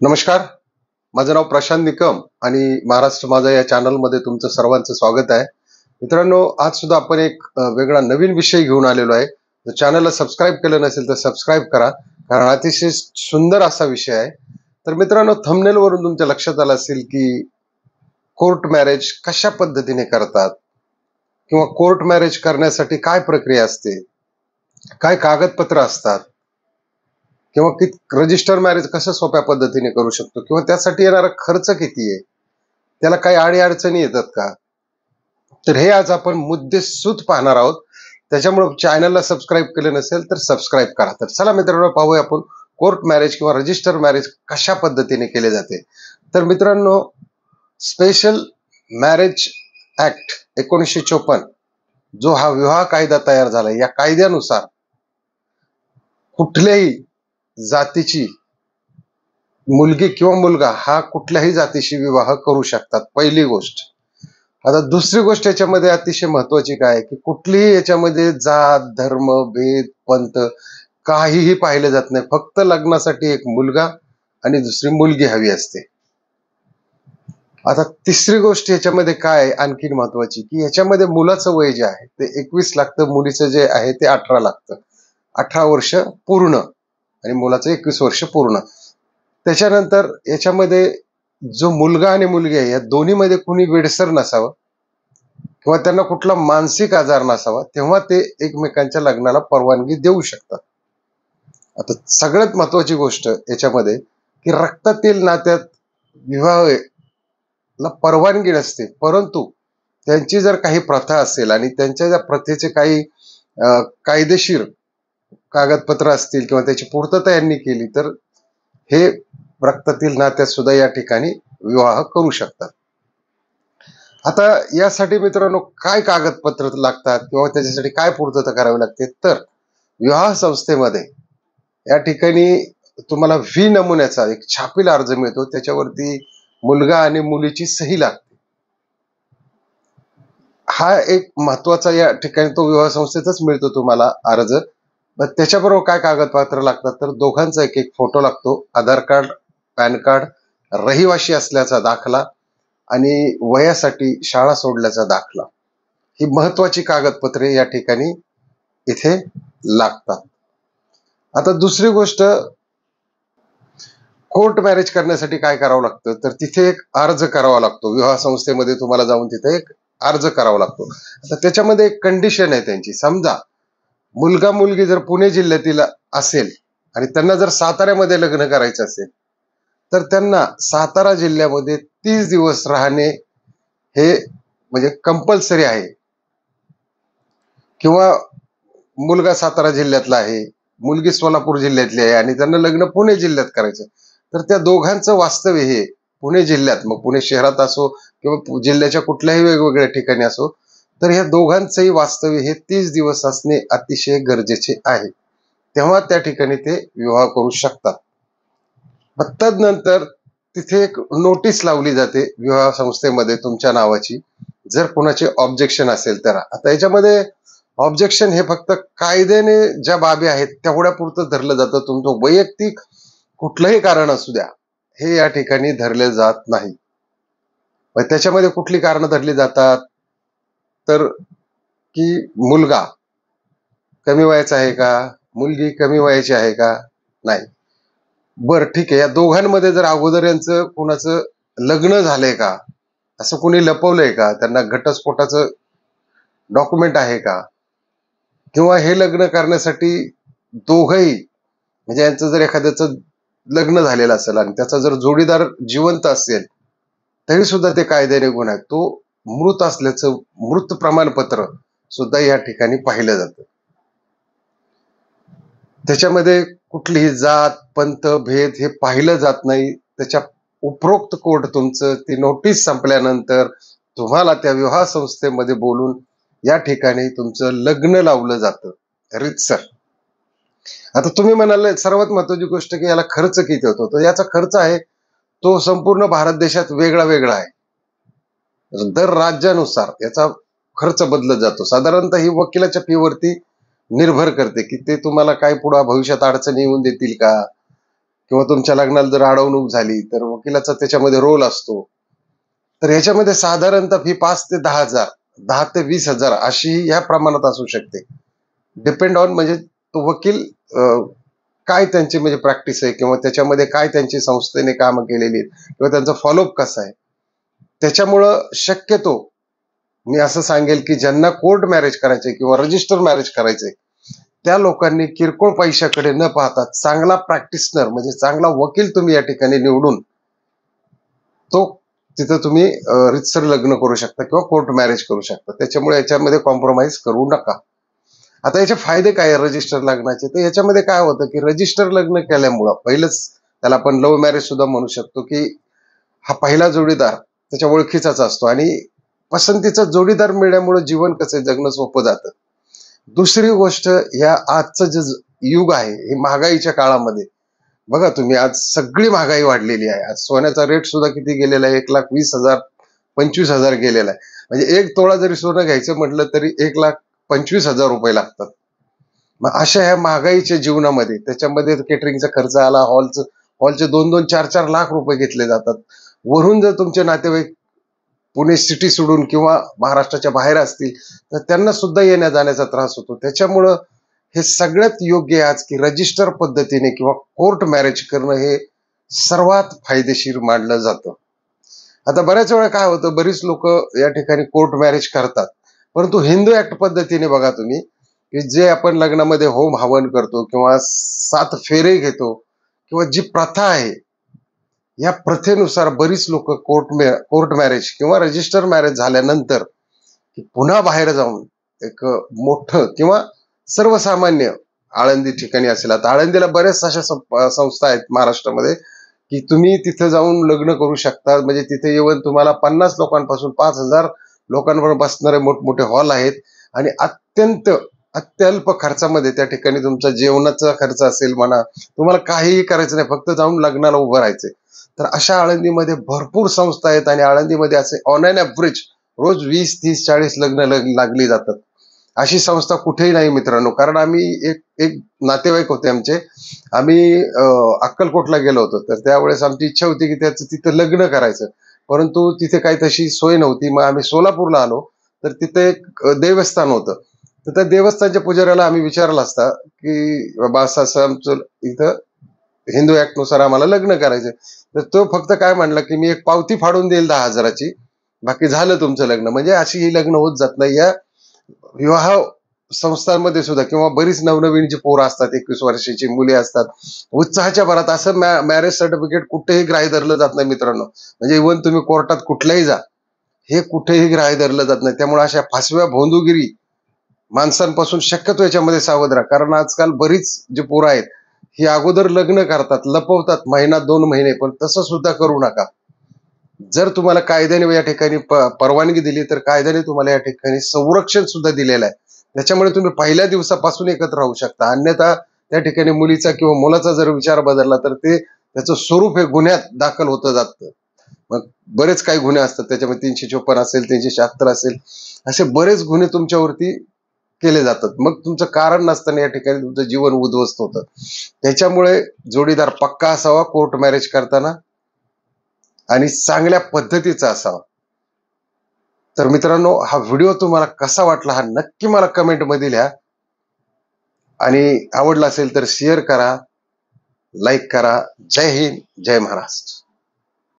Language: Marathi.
नमस्कार. माझं नाव प्रशांत निकम आणि महाराष्ट्र माझा या चॅनलमध्ये तुमचं सर्वांचं स्वागत आहे. मित्रांनो, आज सुद्धा आपण एक वेगळा नवीन विषय घेऊन आलेलो आहे. जर चॅनलला सबस्क्राईब केलं नसेल तर सबस्क्राईब करा, कारण अतिशय सुंदर असा विषय आहे. तर मित्रांनो, थंबनेल वरून तुमच्या लक्षात आलं असेल की कोर्ट मॅरेज कशा पद्धतीने करतात किंवा कोर्ट मॅरेज करण्यासाठी काय प्रक्रिया असते, काय कागदपत्र असतात किंवा रजिस्टर मॅरेज कसं सोप्या पद्धतीने करू शकतो किंवा त्यासाठी येणारा खर्च किती आहे, त्याला काही अडीअडचणी येतात का, तर हे आज आपण मुद्देसूद पाहणार आहोत. त्याच्यामुळे चॅनलला सबस्क्राईब केलं नसेल तर सबस्क्राईब करा. तर चला मित्रांनो, पाहूया आपण कोर्ट मॅरेज किंवा रजिस्टर मॅरेज कशा पद्धतीने केले जाते. तर मित्रांनो, स्पेशल मॅरेज ऍक्ट 1954 जो हा विवाह कायदा तयार झाला, या कायद्यानुसार कुठल्याही जातीची मुलगी किंवा मुलगा हा कुठल्याही जातीशी विवाह करू शकतात, पहिली गोष्ट. आता दुसरी गोष्ट याच्यामध्ये अतिशय महत्वाची काय आहे की कुठलीही याच्यामध्ये जात, धर्म, भेद, पंथ काहीही पाहिलं जात नाही. फक्त लग्नासाठी एक मुलगा आणि दुसरी मुलगी हवी असते. आता तिसरी गोष्ट याच्यामध्ये काय आहे आणखीन महत्वाची, की याच्यामध्ये मुलाचं वय जे आहे ते 21 लागतं, मुलीचं जे आहे ते 18 लागतं. 18 वर्ष पूर्ण आणि मुलाचं 21 वर्ष पूर्ण. त्याच्यानंतर याच्यामध्ये जो मुलगा आणि मुलगी आहे या दोन्हीमध्ये कुणी वेडसर नसावं किंवा त्यांना कुठला मानसिक आजार नसावा, तेव्हा ते एकमेकांच्या लग्नाला परवानगी देऊ शकतात. आता सगळ्यात महत्वाची गोष्ट याच्यामध्ये की रक्तातील नात्यात विवाहाला परवानगी नसते, परंतु त्यांची जर काही प्रथा असेल आणि त्यांच्या ज्या प्रथेचे काही कायदेशीर कागदपत्र असतील किंवा त्याची पूर्तता यांनी केली तर हे रक्तातील नात्यात सुद्धा या ठिकाणी विवाह करू शकतात. आता यासाठी मित्रांनो काय कागदपत्र लागतात किंवा त्याच्यासाठी काय पूर्तता करावी लागते, तर विवाह संस्थेमध्ये या ठिकाणी तुम्हाला व्ही नमुन्याचा एक छापील अर्ज मिळतो, त्याच्यावरती मुलगा आणि मुलीची सही लागते. हा एक महत्वाचा या ठिकाणी तो विवाह संस्थेतच मिळतो तुम्हाला अर्ज. त्याच्याबरोबर काय कागदपत्र लागतात, तर दोघांचा एक एक फोटो लागतो, आधार कार्ड, पॅन कार्ड, रहिवाशी असल्याचा दाखला आणि वयासाठी शाळा सोडल्याचा दाखला. ही महत्वाची कागदपत्रे या ठिकाणी इथे लागतात. आता दुसरी गोष्ट, कोर्ट मॅरेज करण्यासाठी काय करावं लागतं, तर तिथे एक अर्ज करावा लागतो. विवाह संस्थेमध्ये तुम्हाला जाऊन तिथे एक अर्ज करावा लागतो. आता त्याच्यामध्ये एक कंडिशन आहे त्यांची. समजा मुलगा मुलगी जर पुणे जिल्ह्यातील असेल आणि त्यांना जर साताऱ्यामध्ये लग्न करायचं असेल तर त्यांना सातारा जिल्ह्यामध्ये 30 दिवस राहणे हे म्हणजे कंपल्सरी आहे. किंवा मुलगा सातारा जिल्ह्यातला आहे, मुलगी सोलापूर जिल्ह्यातली आहे आणि त्यांना लग्न पुणे जिल्ह्यात करायचं, तर त्या दोघांचं वास्तव्य हे पुणे जिल्ह्यात, मग पुणे शहरात असो किंवा जिल्ह्याच्या कुठल्याही वेगवेगळ्या ठिकाणी असो, तर ह्या दोघांचंही वास्तव्य हे 30 दिवस असणे अतिशय गरजेचे आहे. तेव्हा त्या ठिकाणी ते विवाह करू शकतात. तदनंतर तिथे एक नोटीस लावली जाते विवाह संस्थेमध्ये तुमच्या नावाची, जर कोणाचे ऑब्जेक्शन असेल तर. आता याच्यामध्ये ऑब्जेक्शन हे फक्त कायद्याने ज्या बाबी आहेत तेवढ्या पुरतं धरलं जातं. तुमचं वैयक्तिक कुठलंही कारण असू द्या, हे या ठिकाणी धरले जात नाही. त्याच्यामध्ये कुठली कारण धरली जातात, तर की मुलगा कमी वयाचा आहे का, मुलगी कमी वयाची आहे का, नाही. बर ठीक आहे, या दोघांमध्ये जर अगोदर यांचं कोणाचं लग्न झालंय का, असं कोणी लपवलंय का, त्यांना घटस्फोटाचं डॉक्युमेंट आहे का, किंवा हे लग्न करण्यासाठी दोघही म्हणजे यांचं जर एखाद्याचं लग्न झालेलं असेल आणि त्याचा जर जोडीदार जिवंत असेल तरी सुद्धा ते कायद्याने गुन्हा आहे. तो मृत असल्याचं मृत प्रमाणपत्र सुद्धा या ठिकाणी पाहिलं जातं. त्याच्यामध्ये कुठलीही जात, पंथ, भेद हे पाहिलं जात नाही. त्याच्या उपरोक्त कोर्ट तुमचं ती नोटीस संपल्यानंतर तुम्हाला त्या विवाह संस्थेमध्ये बोलून या ठिकाणी तुमचं लग्न लावलं जातं रीतसर. आता तुम्ही म्हणाले सर्वात महत्वाची गोष्ट की याला खर्च किती होतो, तर याचा खर्च आहे तो संपूर्ण भारत देशात वेगळा वेगळा आहे. दर राज्यानुसार याचा खर्च बदलत जातो. साधारणतः ही वकिलाच्या फीवरती निर्भर करते की ते तुम्हाला काय पुढे भविष्यात अडचणी येऊन देतील का, किंवा तुमच्या लग्नाला जर अडवणूक झाली तर वकिलाचा त्याच्यामध्ये रोल असतो. तर याच्यामध्ये साधारणतः फी 5 ते 10,000, 10 ते 20,000 अशी ह्या प्रमाणात असू शकते. डिपेंड ऑन म्हणजे तो वकील काय त्यांची म्हणजे प्रॅक्टिस आहे किंवा त्याच्यामध्ये काय त्यांची संस्थेने कामं केलेली आहेत किंवा त्यांचा फॉलोअप कसा आहे. त्याच्यामुळं शक्यतो मी असं सांगेल की ज्यांना कोर्ट मॅरेज करायचे किंवा रजिस्टर मॅरेज करायचे त्या लोकांनी किरकोळ पैशाकडे न पाहता चांगला प्रॅक्टिशनर म्हणजे चांगला वकील तुम्ही या ठिकाणी निवडून तो तिथं तुम्ही रितसर लग्न करू शकता किंवा कोर्ट मॅरेज करू शकता. त्याच्यामुळे याच्यामध्ये कॉम्प्रोमाइज करू नका. आता याचे फायदे काय आहे रजिस्टर लग्नाचे? तर याच्यामध्ये काय होतं की रजिस्टर लग्न केल्यामुळं पहिलंच त्याला आपण लव्ह मॅरेज सुद्धा म्हणू शकतो की हा पहिला जोडीदार त्याच्या ओळखीचाच असतो आणि पसंतीचा जोडीदार मिळण्यामुळे जीवन कसं जगणं सोपं जातं. दुसरी गोष्ट ह्या आजचं जे युग आहे हे महागाईच्या काळामध्ये बघा तुम्ही आज सगळी महागाई वाढलेली आहे. आज सोन्याचा रेट सुद्धा किती गेलेला आहे 1,20,000 25,000 गेलेला आहे. म्हणजे 1 तोळा जरी सोनं घ्यायचं म्हटलं तरी 1,25,000 रुपये लागतात. मग अशा ह्या महागाईच्या जीवनामध्ये त्याच्यामध्ये केटरिंगचा खर्च आला, हॉलचे 2-2, 4-4 लाख रुपये घेतले जातात. वरून जर तुमचे नातेवाईक पुणे सिटी सोडून किंवा महाराष्ट्राच्या बाहेर असतील तर त्यांना सुद्धा येण्या जाण्याचा त्रास होतो. त्याच्यामुळं हे सगळ्यात योग्य आहे आज की रजिस्टर पद्धतीने किंवा कोर्ट मॅरेज करणं हे सर्वात फायदेशीर मानलं जातं. आता बऱ्याच वेळा काय होतं बरीच लोक या ठिकाणी कोर्ट मॅरेज करतात, परंतु हिंदू ऍक्ट पद्धतीने बघा तुम्ही की जे आपण लग्नामध्ये होम हवन करतो किंवा 7 फेरे घेतो किंवा जी प्रथा आहे या प्रथेनुसार बरीच लोक कोर्ट मॅरेज किंवा रजिस्टर मॅरेज झाल्यानंतर पुन्हा बाहेर जाऊन एक मोठं किंवा सर्वसामान्य आळंदी ठिकाणी असेल, आता आळंदीला बऱ्याच अशा संस्था आहेत महाराष्ट्रामध्ये की तुम्ही तिथे जाऊन लग्न करू शकता. म्हणजे तिथे येऊन तुम्हाला 50 लोकांपासून 5,000 लोकांवर बसणारे मोठमोठे हॉल आहेत आणि अत्यल्प खर्चामध्ये त्या ठिकाणी तुमचा जेवणाचा खर्च असेल म्हणा, तुम्हाला काहीही करायचं नाही, फक्त जाऊन लग्नाला उभं राहायचंय. तर अशा आळंदीमध्ये भरपूर संस्था आहेत आणि आळंदीमध्ये असे ऑन अन ऍव्हरेज रोज 20, 30, 40 लग्न लागली जातात. अशी संस्था कुठेही नाही मित्रांनो. कारण आम्ही एक एक नातेवाईक होते आमचे, आम्ही अक्कलकोटला गेलो होतो. तर त्यावेळेस आमची इच्छा होती की त्याचं तिथं लग्न करायचं, परंतु तिथे काही तशी सोय नव्हती. मग आम्ही सोलापूरला आलो, तर तिथे एक देवस्थान होतं. तर त्या देवस्थानच्या पुजाऱ्याला आम्ही विचारलं असता की बाबा असं असं आमचं इथं हिंदू ऍक्ट नुसार आम्हाला लग्न करायचं. तर तो फक्त काय म्हणला की मी एक पावती फाडून देईल 10,000ची, बाकी झालं तुमचं लग्न. म्हणजे अशी ही लग्न होत जात नाही. या विवाह संस्थांमध्ये सुद्धा किंवा बरीच नवनवीन जी पोरं असतात, 21 वर्षाची मुली असतात, उत्साहाच्या भरात असं मॅरेज सर्टिफिकेट कुठेही ग्राह्य धरलं जात नाही मित्रांनो. म्हणजे इव्हन तुम्ही कोर्टात कुठल्याही जा, हे कुठेही ग्राह्य धरलं जात नाही. त्यामुळे अशा फसव्या भोंदूगिरी माणसांपासून शक्यतो याच्यामध्ये सावध राहा. कारण आजकाल बरीच जी पोरं आहेत ही अगोदर लग्न करतात, लपवतात 1-2 महिने, पण तसं सुद्धा करू नका. जर तुम्हाला कायद्याने या ठिकाणी परवानगी दिली तर कायद्याने तुम्हाला या ठिकाणी संरक्षण सुद्धा दिलेलं आहे. त्याच्यामुळे तुम्ही पहिल्या दिवसापासून एकत्र राहू शकता. अन्यथा त्या ठिकाणी मुलीचा किंवा मुलाचा जर विचार बदलला तर ते त्याचं स्वरूप हे गुन्ह्यात दाखल होतं जातं. मग बरेच काही गुन्हे असतात त्याच्यामध्ये 354 असेल, 376 असेल, असे बरेच गुन्हे तुमच्यावरती केले जातात. मग तुमचं कारण नसताना या ठिकाणी तुमचं जीवन उद्ध्वस्त होतं. त्याच्यामुळे जोडीदार पक्का असावा कोर्ट मॅरेज करताना आणि चांगल्या पद्धतीचा असावा. तर मित्रांनो, हा व्हिडिओ तुम्हाला कसा वाटला हा नक्की मला कमेंट मध्ये लिहा आणि आवडला असेल तर शेअर करा, लाईक करा. जय हिंद, जय महाराष्ट्र.